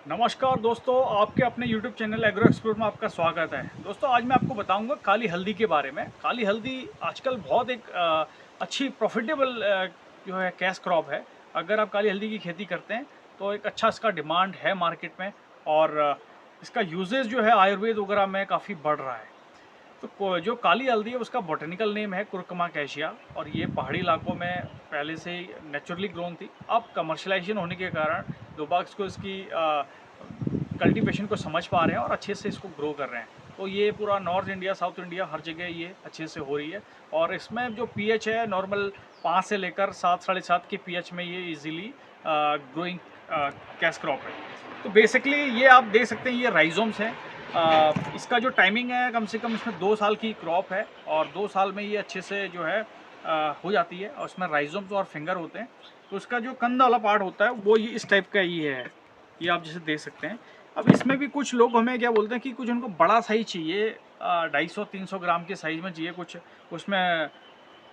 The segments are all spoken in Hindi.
नमस्कार दोस्तों, आपके अपने YouTube चैनल एग्रो एक्सप्लोर में आपका स्वागत है। दोस्तों, आज मैं आपको बताऊंगा काली हल्दी के बारे में। काली हल्दी आजकल बहुत एक अच्छी प्रॉफिटेबल जो है कैश क्रॉप है। अगर आप काली हल्दी की खेती करते हैं तो एक अच्छा इसका डिमांड है मार्केट में, और इसका यूजेज जो है आयुर्वेद वगैरह में काफ़ी बढ़ रहा है। तो जो काली हल्दी है उसका बॉटनिकल नेम है कुरकुमा कैशिया, और ये पहाड़ी इलाकों में पहले से ही नेचुरली ग्रोन थी। अब कमर्शलाइजेशन होने के कारण लोग इसको इसकी कल्टीवेशन को समझ पा रहे हैं और अच्छे से इसको ग्रो कर रहे हैं। तो ये पूरा नॉर्थ इंडिया, साउथ इंडिया, हर जगह ये अच्छे से हो रही है। और इसमें जो पीएच है नॉर्मल 5 से लेकर 7 साढ़े 7 के पीएच में ये इजीली ग्रोइंग कैश क्रॉप है। तो बेसिकली ये आप देख सकते हैं, ये राइजोम्स हैं। इसका जो टाइमिंग है कम से कम इसमें 2 साल की क्रॉप है, और 2 साल में ये अच्छे से जो है हो जाती है। और इसमें राइजोम्स और फिंगर होते हैं। तो उसका जो कंद वाला पार्ट होता है वो ये इस टाइप का ही है। ये आप जैसे देख सकते हैं। अब इसमें भी कुछ लोग हमें क्या बोलते हैं कि कुछ उनको बड़ा साइज चाहिए, 250-300 ग्राम के साइज़ में चाहिए कुछ। उसमें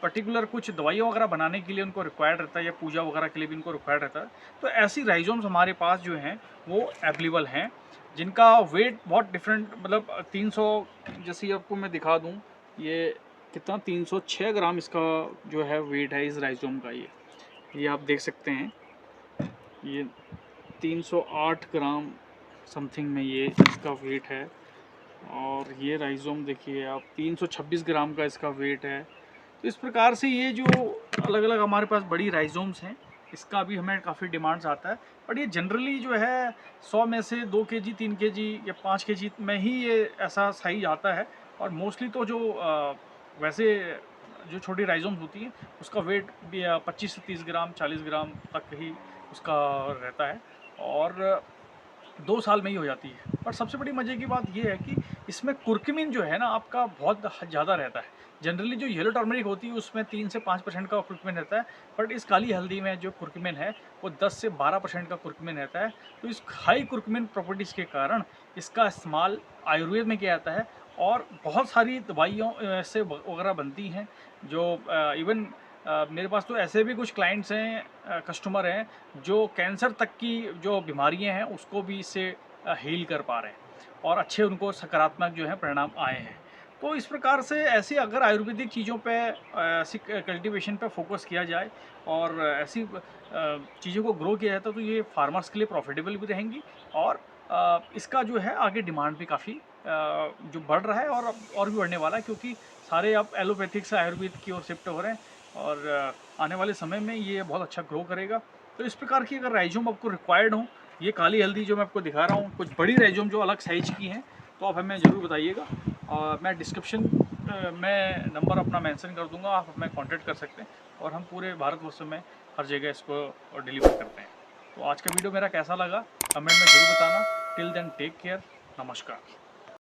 पर्टिकुलर कुछ दवाइयाँ वगैरह बनाने के लिए उनको रिक्वायर्ड रहता है, या पूजा वगैरह के लिए भी उनको रिक्वायर्ड रहता है। तो ऐसी राइजोम्स हमारे पास जो हैं वो अवेलेबल हैं, जिनका वेट बहुत डिफरेंट, मतलब 300, जैसे आपको मैं दिखा दूँ, ये कितना 306 ग्राम इसका जो है वेट है इस राइजोम का। ये आप देख सकते हैं, ये 308 ग्राम समथिंग में ये इसका वेट है। और ये राइजोम देखिए आप, 326 ग्राम का इसका वेट है। तो इस प्रकार से ये जो अलग अलग हमारे पास बड़ी राइजोम्स हैं, इसका भी हमें काफ़ी डिमांड्स आता है। बट ये जनरली जो है 100 में से 2 केजी, 3 केजी या 5 केजी में ही ये ऐसा साइज आता है। और मोस्टली तो जो वैसे जो छोटी राइजोम्स होती हैं उसका वेट भी 25 से 30 ग्राम, 40 ग्राम तक ही उसका रहता है, और 2 साल में ही हो जाती है। पर सबसे बड़ी मज़े की बात ये है कि इसमें कुर्कुमिन जो है ना आपका बहुत ज़्यादा रहता है। जनरली जो येलो टर्मरिक होती है उसमें 3 से 5% का कुर्कुमिन रहता है, बट इस काली हल्दी में जो कुर्कुमिन है वो 10 से 12% का कुर्कुमिन रहता है। तो इस हाई कुर्कुमिन प्रॉपर्टीज़ के कारण इसका इस्तेमाल आयुर्वेद में किया जाता है, और बहुत सारी दवाइयों से वगैरह बनती हैं। जो इवन मेरे पास तो ऐसे भी कुछ क्लाइंट्स हैं, कस्टमर हैं, जो कैंसर तक की जो बीमारियां हैं उसको भी इससे हील कर पा रहे हैं, और अच्छे उनको सकारात्मक जो है परिणाम आए हैं। तो इस प्रकार से ऐसी अगर आयुर्वेदिक चीज़ों पे ऐसी कल्टीवेशन पे फोकस किया जाए, और ऐसी चीज़ों को ग्रो किया जाता है, तो ये फार्मर्स के लिए प्रॉफिटेबल भी रहेंगी। और इसका जो है आगे डिमांड भी काफ़ी जो बढ़ रहा है, और अब और भी बढ़ने वाला है, क्योंकि सारे अब एलोपैथिक से आयुर्वेद की ओर शिफ्ट हो रहे हैं। और आने वाले समय में ये बहुत अच्छा ग्रो करेगा। तो इस प्रकार की अगर राइजोम आपको रिक्वायर्ड हो, ये काली हल्दी जो मैं आपको दिखा रहा हूँ, कुछ बड़ी राइजोम जो अलग साइज की हैं, तो आप हमें ज़रूर बताइएगा। और मैं डिस्क्रिप्शन में नंबर अपना मेंशन कर दूंगा, आप हमें कांटेक्ट कर सकते हैं। और हम पूरे भारतवर्ष में हर जगह इसको डिलीवर करते हैं। तो आज का वीडियो मेरा कैसा लगा कमेंट में ज़रूर बताना। टिल देन टेक केयर, नमस्कार।